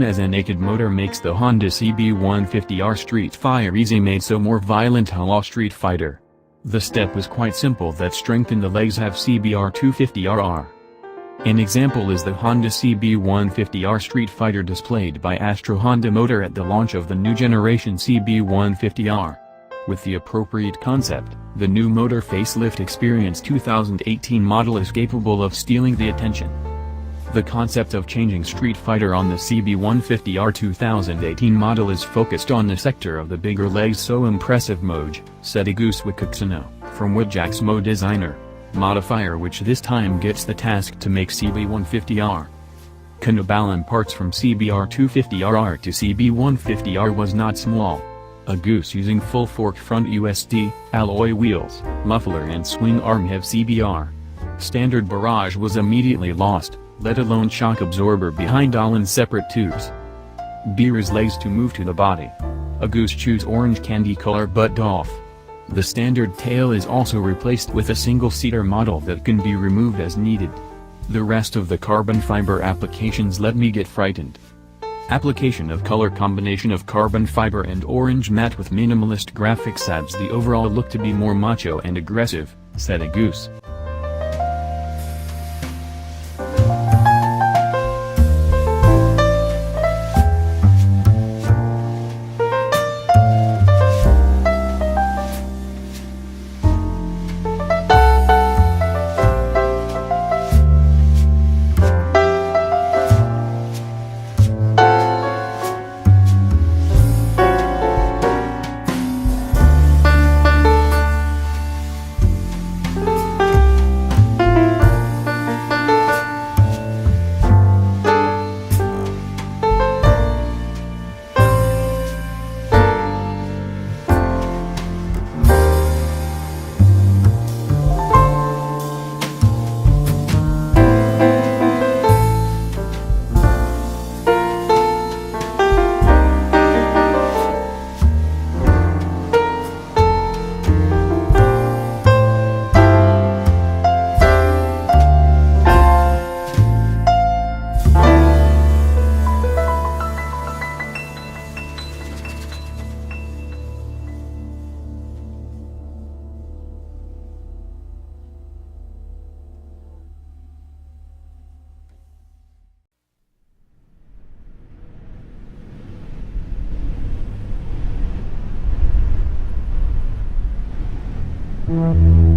as a naked motor makes the Honda CB150R Street Fighter Easy made so more violent hello Street Fighter. The step was quite simple that strengthened the legs have CBR250RR. An example is the Honda CB150R Street Fighter displayed by Astro Honda Motor at the launch of the new generation CB150R. With the appropriate concept, the new motor facelift Experience 2018 model is capable of stealing the attention. The concept of changing Street Fighter on the CB150R 2018 model is focused on the sector of the bigger legs so impressive Moj, said Agus Wikuksano, from Wijaxmo designer. Modifier which this time gets the task to make CB150R. Kanabalan parts from CBR250RR to CB150R was not small. Agus using full fork front USD, alloy wheels, muffler and swing arm have CBR. Standard barrage was immediately lost, let alone shock absorber behind all in separate tubes. Beer's legs to move to the body. Agus choose orange candy color but off. The standard tail is also replaced with a single-seater model that can be removed as needed. The rest of the carbon fiber applications let me get frightened. Application of color combination of carbon fiber and orange matte with minimalist graphics adds the overall look to be more macho and aggressive, said Agus. Mm-hmm.